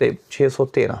613,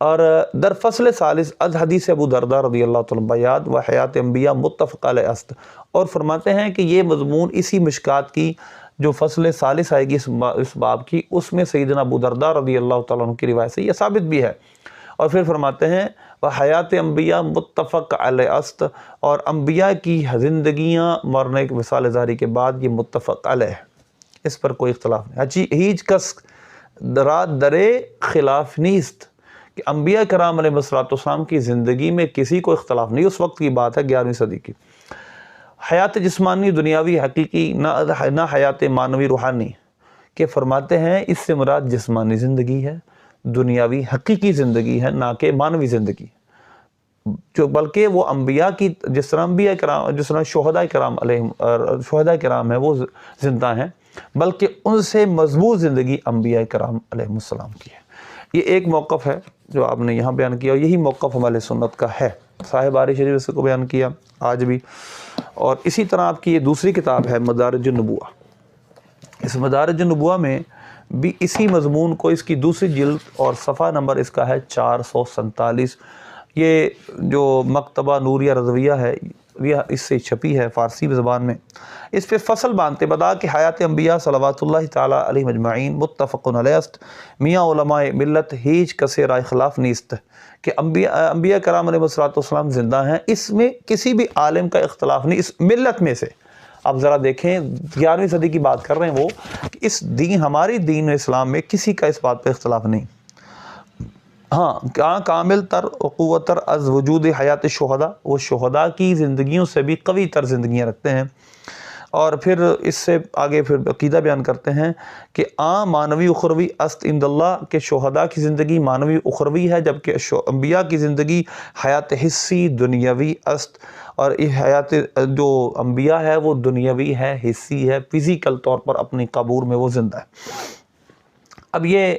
اور در فصل ثالث از حدیث ابو درداء رضی اللہ تعالیٰ بیاد و حیات انبیاء متفق علیہ است، اور فرماتے ہیں کہ یہ مضمون اسی مشکات کی جو فصل ثالث آئے گی اس باب کی، اس میں سیدنا ابو درداء رضی اللہ تعالیٰ عنہ کی روایت سے یہ ثابت بھی ہے۔ اور پھر فرماتے ہیں وہ حیات انبیاء متفق علیہ است، اور انبیاء کی زندگیاں مرنے کے وصال ظاہری کے بعد یہ متفق علیہ، اس پر کوئی اختلاف نہیں۔ ہیچ کس رات درے خلاف نیست کہ انبیاء کرام علیہ السلام کی زندگی میں کسی کو اختلاف نہیں۔ اس وقت کی بات ہے 11ویں صدی کی۔ حیات جسمانی دنیاوی حقیقی، نہ حیات معنوی روحانی، کہ فرماتے ہیں اس سے مراد جسمانی زندگی ہے، دنیاوی حقیقی زندگی ہے، نہ کہ معنوی زندگی، جو بلکہ وہ انبیاء کی جس طرح انبیاء کرام، جس طرح شہداء کرام ہیں وہ زندہ ہیں، بلکہ ان سے مضبوط زندگی انبیاء کرام علیہ السلام کی ہے۔ یہ ایک موقف ہے جو آپ نے یہاں بیان کیا، اور یہی موقف ہمارے سنت کا ہے۔ صاحب باری شریف اس کو بیان کیا آج بھی، اور اسی طرح آپ کی یہ دوسری کتاب ہے مدارج النبوہ۔ اس مدارج النبوہ میں بھی اسی مضمون کو، اس کی دوسری جلد اور صفحہ نمبر اس کا ہے 447۔ یہ جو مکتبہ نوریہ رضویہ ہے یہ اس سے چھپی ہے فارسی زبان میں۔ اس پہ فصل باندھتے بدا کہ حیات انبیاء صلوات اللہ تعالیٰ علیہ مجمعین متفق علیہ است، میاں علماء ملت ہیچ کسے رائے خلاف نیست کہ انبیاء کرام علیہ السلام زندہ ہیں، اس میں کسی بھی عالم کا اختلاف نہیں، اس ملت میں سے۔ آپ ذرا دیکھیں 11ویں صدی کی بات کر رہے ہیں وہ، کہ اس دین، ہماری دین اسلام میں کسی کا اس بات پہ اختلاف نہیں۔ ہاں کامل تر قوت تر از وجود حیات شہداء، وہ شہداء کی زندگیوں سے بھی قوی تر زندگیاں رکھتے ہیں۔ اور پھر اس سے آگے پھر عقیدہ بیان کرتے ہیں کہ معنوی اخروی است عند اللہ، کہ شہداء کی زندگی معنوی اخروی ہے، جبکہ انبیاء کی زندگی حیات حسی دنیاوی است، اور یہ حیات جو انبیاء ہے وہ دنیاوی ہے، حسی ہے، فزیکل طور پر اپنی قبور میں وہ زندہ ہے۔ اب یہ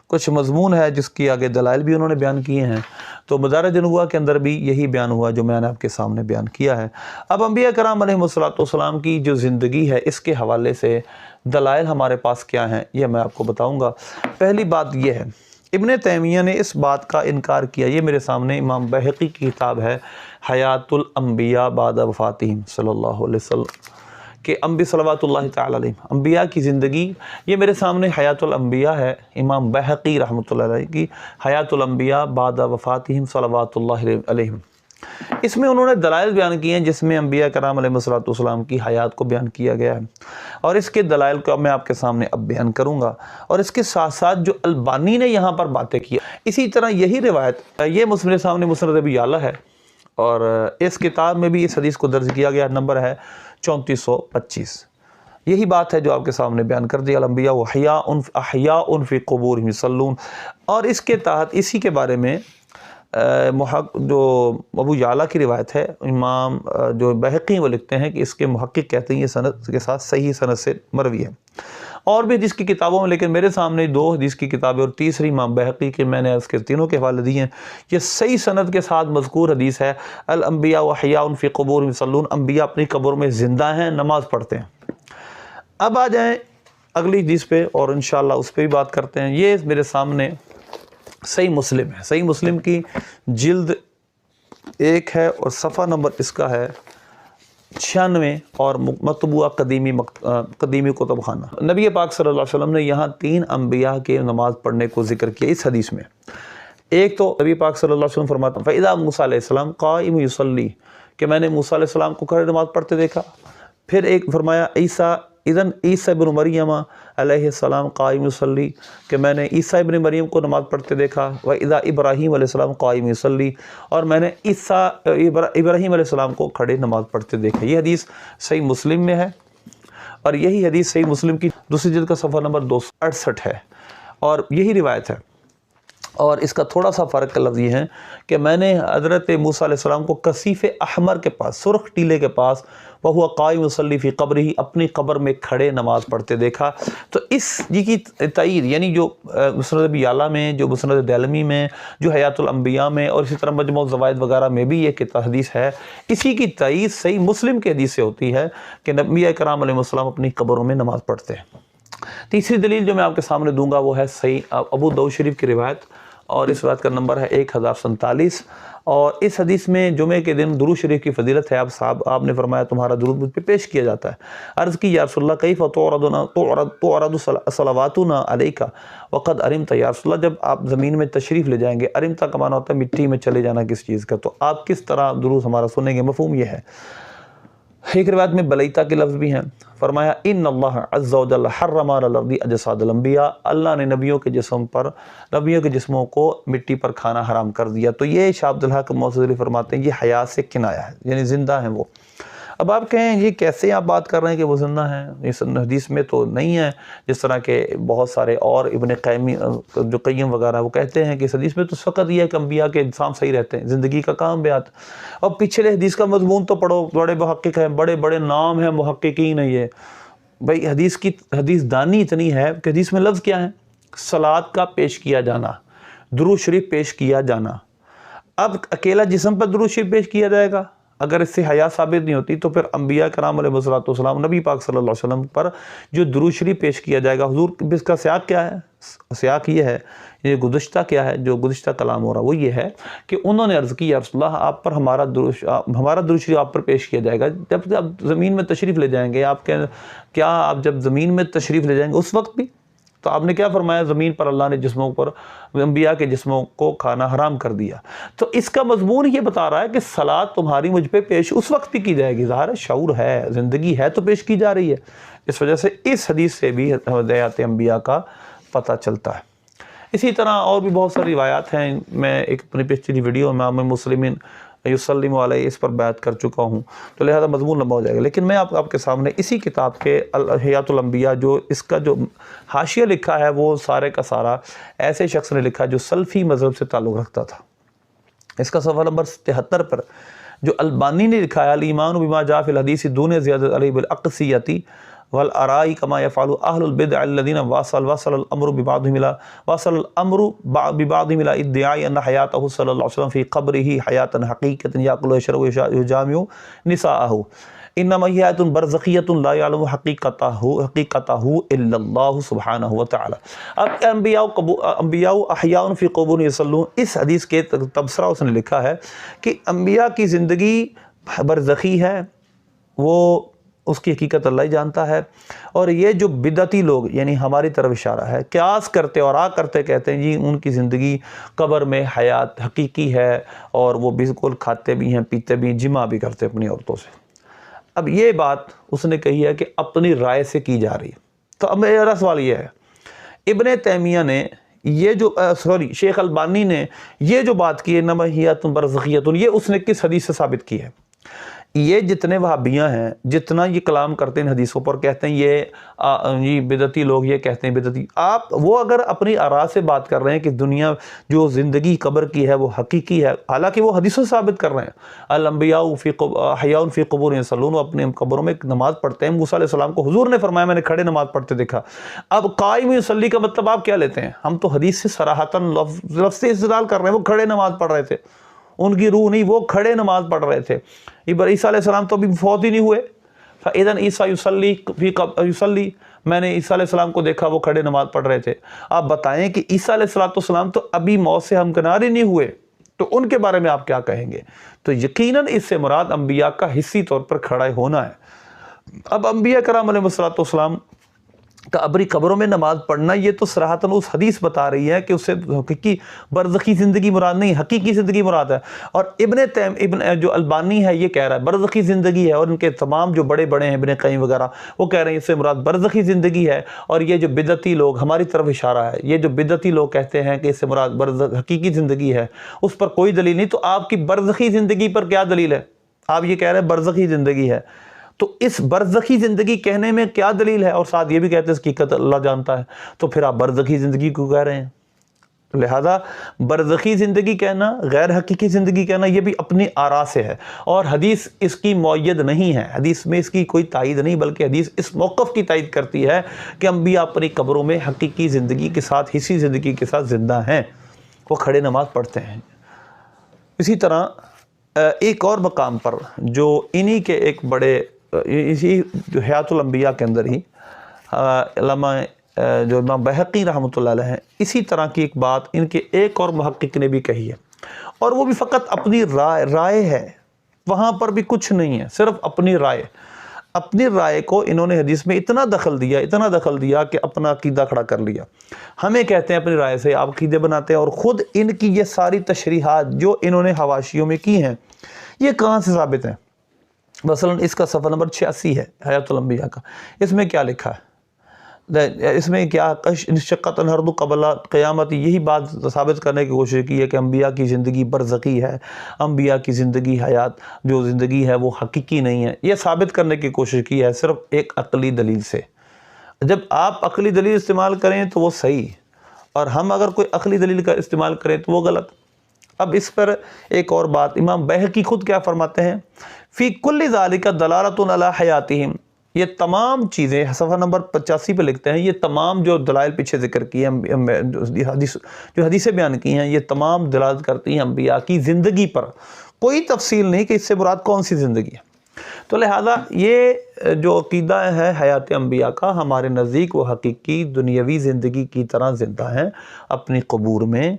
کچھ مضمون ہے جس کی آگے دلائل بھی انہوں نے بیان کیے ہیں، تو مدارج النبوہ کے اندر بھی یہی بیان ہوا جو میں نے آپ کے سامنے بیان کیا ہے۔ اب انبیاء کرام علیہ السلام کی جو زندگی ہے اس کے حوالے سے دلائل ہمارے پاس کیا ہیں یہ میں آپ کو بتاؤں گا۔ پہلی بات یہ ہے، ابن تیمیہ نے اس بات کا انکار کیا، یہ میرے سامنے امام بہقی کی کتاب ہے حیات الانبیاء بعد وفاتہم صلی اللہ علیہ وسلم، کہ انبیاء صلوات اللہ تعالیٰ علیہ انبیاء کی زندگی، یہ میرے سامنے حیات الانبیاء ہے، امام بہقی رحمۃ اللہ علیہ کی حیات الانبیاء بعد وفاتہم صلوات اللہ علیہم۔ اس میں انہوں نے دلائل بیان کیے ہیں جس میں انبیاء کرام علیہ السلام کی حیات کو بیان کیا گیا ہے، اور اس کے دلائل کو میں آپ کے سامنے اب بیان کروں گا، اور اس کے ساتھ ساتھ جو البانی نے یہاں پر باتیں کی، اسی طرح یہی روایت یہ میرے سامنے مسند ابی یعلا ہے، اور اس کتاب میں بھی اس حدیث کو درج کیا گیا، نمبر ہے 3425۔ یہی بات ہے جو آپ کے سامنے بیان کر دی، الانبیاء احیاء فی قبورہم یصلون، اور اس کے تحت اسی کے بارے میں جو ابو یعلا کی روایت ہے، امام جو بہقی وہ لکھتے ہیں کہ اس کے محقق کہتے ہیں یہ سند کے ساتھ صحیح سند سے مروی ہے، اور بھی حدیث کی کتابوں میں، لیکن میرے سامنے 2 حدیث کی کتابیں اور تیسری امام بہقی کے میں نے اس کے تینوں کے حوالے دیے ہیں، یہ صحیح سند کے ساتھ مذکور حدیث ہے، الانبیاء احیاء فی قبورہم یصلون، انبیاء اپنی قبر میں زندہ ہیں، نماز پڑھتے ہیں۔ اب آ جائیں اگلی حدیث پہ، اور انشاءاللہ اس پہ بھی بات کرتے ہیں۔ یہ میرے سامنے صحیح مسلم ہے، صحیح مسلم کی جلد 1 ہے، اور صفحہ نمبر اس کا ہے 96، اور مطبوعہ قدیمی کتب خانہ۔ نبی پاک صلی اللہ علیہ وسلم نے یہاں 3 انبیاء کے نماز پڑھنے کو ذکر کیا اس حدیث میں۔ ایک تو نبی پاک صلی اللہ علیہ وسلم فرماتا ہے فَإِذَا مُوسیٰ علیہ السلام قائم یصلی، کہ میں نے موسیٰ علیہ السلام کو کھڑے نماز پڑھتے دیکھا۔ پھر ایک فرمایا عیسیٰ ابن مریم علیہ السلام قائم یصلی، کہ میں نے عیسیٰ ابن مریم کو نماز پڑھتے دیکھا۔ وَإِذَا ابراہیم علیہ السلام قائم یصلی، اور میں نے ابراہیم علیہ السلام کو کھڑے نماز پڑھتے دیکھا۔ یہ حدیث صحیح مسلم میں ہے، اور یہی حدیث صحیح مسلم کی دوسری جلد کا صفحہ نمبر 268 ہے، اور یہی روایت ہے۔ اور اس کا تھوڑا سا فرق کا لفظ یہ ہے کہ میں نے حضرت موسیٰ علیہ السلام کو کثیف احمر کے پاس، سرخ ٹیلے کے پاس، وہو قائم یصلی فی قبرہ، اپنی قبر میں کھڑے نماز پڑھتے دیکھا۔ تو اس کی تائید، یعنی جو مسند ابی یعلا میں، جو مسند دیلمی میں، جو حیات الانبیاء میں، اور اسی طرح مجموع الزوائد وغیرہ میں بھی یہ حدیث ہے، اسی کی تائید صحیح مسلم کے حدیث سے ہوتی ہے کہ نبی کرام علیہ السلام اپنی قبروں میں نماز پڑھتے ہیں۔ تیسری دلیل جو میں آپ کے سامنے دوں گا وہ ہے صحیح ابو داؤد شریف کی روایت، اور اس روایت کا نمبر ہے 1047۔ اور اس حدیث میں جمعے کے دن درود شریف کی فضیلت ہے۔ آپ نے فرمایا تمہارا درود مجھ پہ پیش کیا جاتا ہے۔ عرض کی یا رسول اللہ کیف تعرض صلواتنا علیک وقد ارمت، یا رسول اللہ جب آپ زمین میں تشریف لے جائیں گے، ارمتا کا معنی ہوتا ہے مٹی میں چلے جانا کس چیز کا، تو آپ کس طرح درود ہمارا سنیں گے؟ مفہوم یہ ہے۔ ایک روایت میں بلیتا کے لفظ بھی ہیں۔ فرمایا ان اللہ عز و جل حرم علی الارض اجساد الانبیاء، اللہ نے نبیوں کے جسم پر، نبیوں کے جسموں کو مٹی پر کھانا حرام کر دیا۔ تو یہ شاہ عبدالحق موصلی فرماتے ہیں یہ حیات سے کنایہ ہے، یعنی زندہ ہیں وہ۔ اب آپ کہیں یہ کیسے آپ بات کر رہے ہیں کہ وہ زندہ ہیں؟ اس حدیث میں تو نہیں ہے، جس طرح کہ بہت سارے اور ابن قیم جو قیم وغیرہ وہ کہتے ہیں کہ اس حدیث میں تو فقط یہ ہے کہ انبیاء کے انسان صحیح رہتے ہیں، زندگی کا کام بیات۔ اور پچھلے حدیث کا مضمون تو پڑھو، بڑے محقق ہیں، بڑے بڑے نام ہیں محققین ہیں یہ بھائی، حدیث دانی اتنی ہے کہ حدیث میں لفظ کیا ہے؟ صلاۃ کا پیش کیا جانا، درود شریف پیش کیا جانا۔ اب اکیلا جسم پر درود شریف پیش کیا جائے گا، اگر اس سے حیا ثابت نہیں ہوتی تو پھر انبیاء کرام علیہ السلام، نبی پاک صلی اللہ علیہ وسلم پر جو درود شریف پیش کیا جائے گا، حضور اس کا سیاق کیا ہے؟ سیاق یہ ہے، یہ گزشتہ کیا ہے، جو گزشتہ کلام ہو رہا وہ یہ ہے کہ انہوں نے عرض کی یا رسول اللہ آپ پر ہمارا درود شریف آپ پر پیش کیا جائے گا جب آپ زمین میں تشریف لے جائیں گے۔ کیا آپ جب زمین میں تشریف لے جائیں گے اس وقت بھی؟ تو آپ نے کیا فرمایا؟ زمین پر اللہ نے جسموں پر، انبیاء کے جسموں کو کھانا حرام کر دیا۔ تو اس کا مضمون یہ بتا رہا ہے کہ صلاۃ تمہاری مجھ پہ پیش اس وقت بھی کی جائے گی، ظاہر ہے شعور ہے، زندگی ہے تو پیش کی جا رہی ہے۔ اس وجہ سے اس حدیث سے بھی حیات انبیاء کا پتہ چلتا ہے۔ اسی طرح اور بھی بہت ساری روایات ہیں، میں ایک اپنی پچھلی ویڈیو میں امام مسلم یسلم علیہ اس پر بیعت کر چکا ہوں، تو لہذا مضمون لمبا ہو جائے گا۔ لیکن میں آپ کے سامنے اسی کتاب کے حیات الانبیاء، جو اس کا جو حاشیہ لکھا ہے وہ سارے کا سارا ایسے شخص نے لکھا جو سلفی مذہب سے تعلق رکھتا تھا۔ اس کا صفحہ نمبر 73 پر جو البانی نے لکھا ہے الایمان بما جاء فی الحدیث دون زیادۃ علیہ بالاقصیۃ والآراء كما يفعل اهل البدع الذين وصل الامر ببعضهم الى ادعاء ان حياته صلى الله عليه وسلم في قبره حياه حقيقه ياكل ويشرب ويجامع نساءه انما هي حياه برزخيه لا يعلم حقيقته الا الله سبحانه وتعالى۔ اب انبیاء احیاء فی قبور یصلون، اس حدیث کے تبصرہ اس نے لکھا ہے کہ انبیاء کی زندگی برزخی ہے، وہ اس کی حقیقت اللہ ہی جانتا ہے۔ اور یہ جو بدعتی لوگ، یعنی ہماری طرف اشارہ ہے، قیاس کرتے اور کرتے کہتے ہیں جی ان کی زندگی قبر میں حیات حقیقی ہے، اور وہ بالکل کھاتے بھی ہیں، پیتے بھی ہیں، جمع بھی کرتے اپنی عورتوں سے۔ اب یہ بات اس نے کہی ہے کہ اپنی رائے سے کی جا رہی ہے۔ تو اب میرا سوال یہ ہے، ابن تیمیہ نے یہ جو شیخ البانی نے یہ جو بات کی ہے انما ہی حیات برزخیۃ، یہ اس نے کس حدیث سے ثابت کی ہے؟ یہ جتنے وہابیاں ہیں، جتنا یہ کلام کرتے ہیں حدیثوں پر، کہتے ہیں یہ بدعتی لوگ، یہ کہتے ہیں بدعتی، وہ اگر اپنی آراء سے بات کر رہے ہیں کہ دنیا جو زندگی قبر کی ہے وہ حقیقی ہے، حالانکہ وہ حدیثوں سے ثابت کر رہے ہیں۔ الانبیاء احیاء فی قبور یصلون، وہ اپنے قبروں میں نماز پڑھتے ہیں۔ موسیٰ علیہ السلام کو حضور نے فرمایا میں نے کھڑے نماز پڑھتے دیکھا۔ اب قائم یصلی کا مطلب آپ کیا لیتے ہیں؟ ہم تو حدیث سے صراحتاً لفظ سے استدلال کر رہے ہیں، وہ کھڑے نماز پڑھ رہے تھے، ان کی روح نہیں، وہ کھڑے نماز پڑھ رہے تھے۔ عیسیٰ علیہ السلام تو ابھی فوت ہی نہیں ہوئے۔ فَإِذَنْ عیسیٰ یصلی، میں نے عیسیٰ علیہ السلام کو دیکھا وہ کھڑے نماز پڑھ رہے تھے۔ آپ بتائیں کہ عیسیٰ علیہ السلام تو ابھی موت سے ہمکنار ہی نہیں ہوئے، تو ان کے بارے میں آپ کیا کہیں گے؟ تو یقیناً اس سے مراد انبیاء کا حصی طور پر کھڑا ہونا ہے۔ اب انبیاء کرام علیہ السلام کا ابری قبروں میں نماز پڑھنا، یہ تو صراحتاً اس حدیث بتا رہی ہے کہ اس سے حقیقی برزخی زندگی مراد نہیں، حقیقی زندگی مراد ہے۔ اور ابن جو البانی ہے یہ کہہ رہا ہے برزخی زندگی ہے، اور ان کے تمام جو بڑے بڑے ہیں ابن قیم وغیرہ وہ کہہ رہے ہیں اس سے مراد برزخی زندگی ہے۔ اور یہ جو بدعتی لوگ، ہماری طرف اشارہ ہے، یہ جو بدعتی لوگ کہتے ہیں کہ اس سے مراد حقیقی زندگی ہے، اس پر کوئی دلیل نہیں۔ تو آپ کی برزخی زندگی پر کیا دلیل ہے؟ آپ یہ کہہ رہے ہیں برزخی زندگی ہے، تو اس برزخی زندگی کہنے میں کیا دلیل ہے؟ اور ساتھ یہ بھی کہتے ہیں اس کی حقیقت اللہ جانتا ہے، تو پھر آپ برزخی زندگی کو کہہ رہے ہیں۔ لہذا برزخی زندگی کہنا، غیر حقیقی زندگی کہنا، یہ بھی اپنی آراء سے ہے، اور حدیث اس کی معید نہیں ہے، حدیث میں اس کی کوئی تائید نہیں، بلکہ حدیث اس موقف کی تائید کرتی ہے کہ انبیاء اپنی قبروں میں حقیقی زندگی کے ساتھ، حصی زندگی کے ساتھ زندہ ہیں، وہ کھڑے نماز پڑھتے ہیں۔ اسی طرح ایک اور مقام پر جو انہی کے ایک بڑے، اسی حیات الانبیاء کے اندر ہی علامہ جو امام بہقی رحمۃ اللہ علیہ ہیں، اسی طرح کی ایک بات ان کے ایک اور محقق نے بھی کہی ہے، اور وہ بھی فقط اپنی رائے ہے، وہاں پر بھی کچھ نہیں ہے، صرف اپنی رائے کو انہوں نے حدیث میں اتنا دخل دیا کہ اپنا عقیدہ کھڑا کر لیا۔ ہمیں کہتے ہیں اپنی رائے سے آپ عقیدے بناتے ہیں، اور خود ان کی یہ ساری تشریحات جو انہوں نے حواشیوں میں کی ہیں، یہ کہاں سے ثابت ہیں؟ مثلا اس کا صفحہ نمبر 86 ہے حیات الانبیاء کا، اس میں کیا لکھا ہے؟ اس میں کیا انشقت الارض قبل قیامت، یہی بات ثابت کرنے کی کوشش کی ہے کہ انبیاء کی زندگی برزخی ہے، انبیاء کی زندگی حیات جو زندگی ہے وہ حقیقی نہیں ہے، یہ ثابت کرنے کی کوشش کی ہے صرف ایک عقلی دلیل سے۔ جب آپ عقلی دلیل استعمال کریں تو وہ صحیح، اور ہم اگر کوئی عقلی دلیل کا استعمال کریں تو وہ غلط۔ اب اس پر ایک اور بات، امام بہقی خود کیا فرماتے ہیں؟ فی کل ذالک دلالۃ علی حیاتہم، یہ تمام چیزیں صفحہ نمبر 85 پہ لکھتے ہیں، یہ تمام جو دلائل پیچھے ذکر کی ہیں، جو حدیثیں بیان کی ہیں، یہ تمام دلالت کرتی ہیں انبیاء کی زندگی پر، کوئی تفصیل نہیں کہ اس سے مراد کون سی زندگی ہے۔ تو لہذا یہ جو عقیدہ ہے حیات انبیاء کا، ہمارے نزدیک وہ حقیقی دنیاوی زندگی کی طرح زندہ ہیں اپنی قبور میں،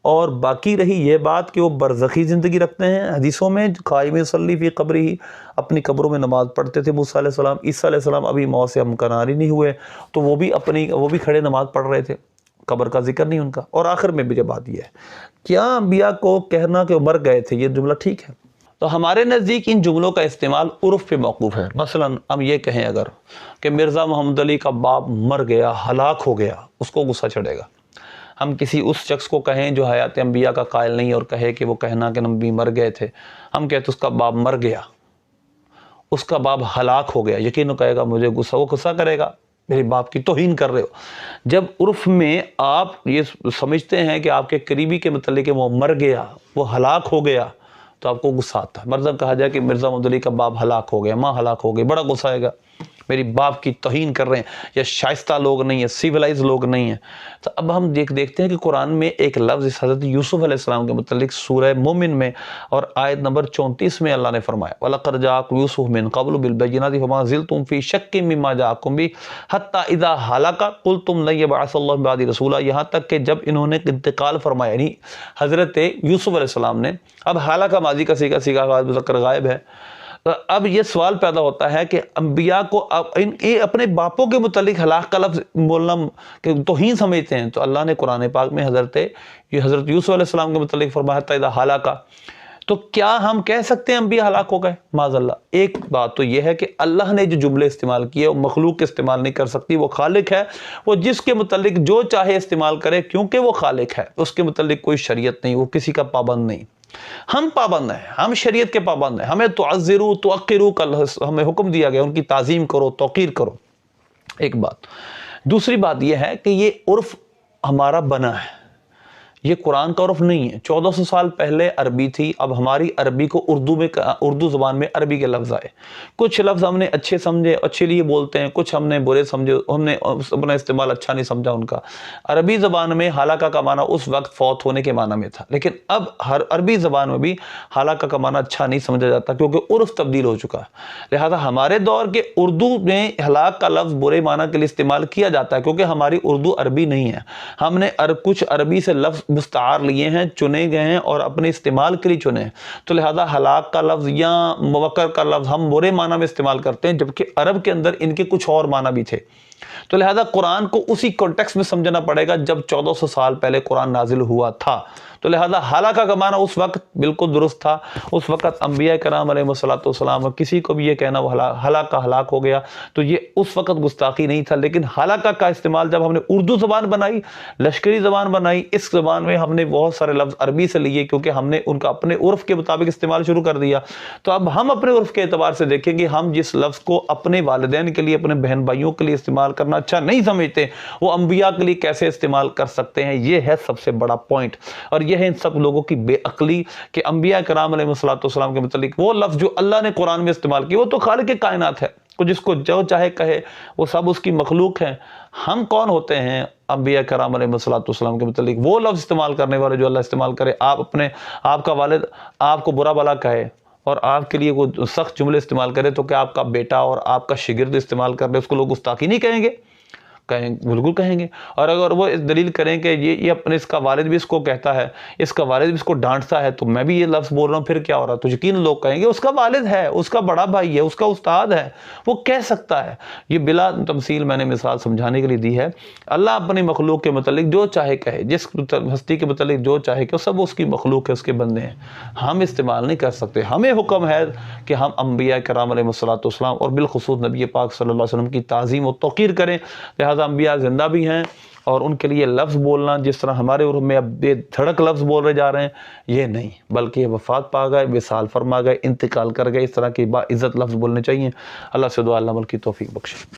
اور باقی رہی یہ بات کہ وہ برزخی زندگی رکھتے ہیں، حدیثوں میں قائم یصلی فی قبرہ، اپنی قبروں میں نماز پڑھتے تھے موسیٰ علیہ السلام، عیسیٰ علیہ السلام ابھی موت سے ہمکنار ہی نہیں ہوئے تو وہ بھی کھڑے نماز پڑھ رہے تھے، قبر کا ذکر نہیں ان کا۔ اور آخر میں بھی جو بات یہ ہے، کیا انبیاء کو کہنا کہ مر گئے تھے یہ جملہ ٹھیک ہے؟ تو ہمارے نزدیک ان جملوں کا استعمال عرف پہ موقوف ہے۔ مثلا ہم یہ کہیں اگر کہ مرزا محمد علی کا باپ مر گیا، ہلاک ہو گیا، اس کو غصہ چڑھے گا۔ ہم کسی اس شخص کو کہیں جو حیات انبیاء کا قائل نہیں اور کہے کہ وہ کہنا کہ نبی مر گئے تھے، ہم کہتے اس کا باپ مر گیا، اس کا باپ ہلاک ہو گیا، یقیناً کہے گا مجھے غصہ، وہ غصہ کرے گا، میرے باپ کی توہین کر رہے ہو۔ جب عرف میں آپ یہ سمجھتے ہیں کہ آپ کے قریبی کے متعلق وہ مر گیا، وہ ہلاک ہو گیا، تو آپ کو غصہ آتا ہے۔ مرزا کہا جائے کہ مرزا محمد علی کا باپ ہلاک ہو گیا، ماں ہلاک ہو گئی، بڑا غصہ آئے گا، میری باپ کی توہین کر رہے ہیں، یا شائستہ لوگ نہیں ہیں، سیولائز لوگ نہیں ہیں۔ تو اب ہم دیکھتے ہیں کہ قرآن میں ایک لفظ اس حضرت یوسف علیہ السلام کے متعلق سورہ مومن میں اور آیت نمبر 34 میں اللہ نے فرمایا وَلَقَدْ جَاءَكُمْ يُوسُفُ مِنْ قَبْلُ بِالْبَيِّنَاتِ فَمَا زِلْتُمْ فِي شَكٍّ مِّمَّا جَاءَكُمْ بِهِ حَتَّى إِذَا هَلَكَ قُلْتُمْ لَن يَبْعَثَ اللَّهُ مِن بَعْدِهِ رَسُولًا، یہاں تک کہ جب انہوں نے انتقال فرمایا، یعنی حضرت یوسف علیہ السلام نے، اب حالہ ماضی کا صیغہ مذکر غائب ہے، اب یہ سوال پیدا ہوتا ہے کہ انبیاء کو اپنے باپوں کے متعلق ہلاک کا لفظ بولنا کہ توہین سمجھتے ہیں، تو اللہ نے قرآن پاک میں حضرت یوسف علیہ السلام کے متعلق فرمایا تھا اذا ہلاکا، تو کیا ہم کہہ سکتے ہیں انبیاء ہلاک ہو گئے؟ معاذ اللہ۔ ایک بات تو یہ ہے کہ اللہ نے جو جملے استعمال کیے وہ مخلوق استعمال نہیں کر سکتی، وہ خالق ہے، وہ جس کے متعلق جو چاہے استعمال کرے، کیونکہ وہ خالق ہے، اس کے متعلق کوئی شریعت نہیں، وہ کسی کا پابند نہیں۔ ہم پابند ہیں، ہم شریعت کے پابند ہیں، ہمیں تعذروا توقروا کا ہمیں حکم دیا گیا، ان کی تعظیم کرو، توقیر کرو، ایک بات۔ دوسری بات یہ ہے کہ یہ عرف ہمارا بنا ہے، یہ قرآن کا عرف نہیں ہے۔ 1400 سال پہلے عربی تھی، اب ہماری عربی کو اردو زبان میں عربی کے لفظ آئے، کچھ لفظ ہم نے اچھے سمجھے، اچھے لیے بولتے ہیں، کچھ ہم نے برے سمجھے، ہم نے اپنا استعمال اچھا نہیں سمجھا ان کا۔ عربی زبان میں ہلاکہ کا معنی اس وقت فوت ہونے کے معنی میں تھا، لیکن اب ہر عربی زبان میں بھی ہلاکہ کا معنی اچھا نہیں سمجھا جاتا، کیونکہ عرف تبدیل ہو چکا ہے۔ لہذا ہمارے دور کے اردو میں ہلاک کا لفظ برے معنی کے لیے استعمال کیا جاتا ہے، کیونکہ ہماری اردو عربی نہیں ہے، ہم نے کچھ عربی سے لفظ مستعار لیے ہیں، چنے گئے ہیں اور اپنے استعمال کے لیے چنے ہیں، تو لہذا ہلاک کا لفظ یا موقر کا لفظ ہم برے معنی میں استعمال کرتے ہیں، جبکہ عرب کے اندر ان کے کچھ اور معنی بھی تھے۔ تو لہذا قرآن کو اسی کانٹیکسٹ میں سمجھنا پڑے گا جب 1400 سال پہلے قرآن نازل ہوا تھا۔ تو لہذا ہلاکہ کا معنی اس وقت بالکل درست تھا، اس وقت انبیاء کرام علیہ السلام اور کسی کو بھی یہ کہنا وہ ہلاک ہو گیا تو یہ اس وقت گستاخی نہیں تھا۔ لیکن ہلاکہ کا استعمال جب ہم نے اردو زبان بنائی، لشکری زبان بنائی، اس زبان میں ہم نے بہت سارے لفظ عربی سے لیے، کیونکہ ہم نے ان کا اپنے عرف کے مطابق استعمال شروع کر دیا۔ تو اب ہم اپنے عرف کے اعتبار سے دیکھیں گے، ہم جس لفظ کو اپنے والدین کے لیے، اپنے بہن بھائیوں کے لیے استعمال کرنا اچھا نہیں سمجھتے، وہ انبیاء کے لیے کیسے استعمال کر سکتے ہیں؟ یہ ہے سب سے بڑا پوائنٹ، اور یہ ہے ان سب لوگوں کی بے عقلی کہ انبیاء کرام علیہ السلام کے متعلق وہ لفظ جو اللہ نے قرآن میں استعمال کیا، وہ تو خالق کائنات ہے، جس کو جو چاہے کہے، وہ سب اس کی مخلوق ہیں۔ ہم کون ہوتے ہیں انبیاء کرام علیہ السلام کے متعلق وہ لفظ استعمال کرنے والے جو اللہ استعمال کرے؟ آپ کا والد آپ کو برا بلا کہے اور آپ کے لیے وہ سخت جملے استعمال کرے، تو کیا آپ کا بیٹا اور آپ کا شاگرد استعمال کر رہے اس کو لوگ گستاخی نہیں کہیں گے؟ کہیں بالکل کہیں گے. اور اگر وہ اس دلیل کریں کہ یہ اپنے اس کا والد بھی اس کو کہتا ہے, اس کا والد بھی اس کو ڈانٹتا ہے, تو میں بھی یہ لفظ بول رہا ہوں, پھر کیا ہو رہا؟ تو یقین لوگ کہیں گے اس کا والد ہے, اس کا بڑا بھائی ہے, اس کا استاد ہے, وہ کہہ سکتا ہے. یہ بلا تمثیل میں نے مثال سمجھانے کے لیے دی ہے. اللہ اپنی مخلوق کے متعلق جو چاہے کہے, جس ہستی کے متعلق جو چاہے کہ سب اس کی مخلوق ہے, اس کے بندے ہیں. ہم استعمال نہیں کر سکتے. ہمیں حکم ہے کہ ہم انبیاء کرام علیہ الصلوۃ والسلام اور بالخصوص نبی پاک صلی اللہ علیہ وسلم کی تعظیم و توقیر کریں. لہذا انبیاء زندہ بھی ہیں, اور ان کے لیے لفظ بولنا جس طرح ہمارے عرف میں اب بے دھڑک لفظ بول رہے جا رہے ہیں, یہ نہیں, بلکہ یہ وفات پا گئے, وصال فرما گئے, انتقال کر گئے, اس طرح کی با عزت لفظ بولنے چاہیے. اللہ سے دعا اللہ عمل کی توفیق بخشے.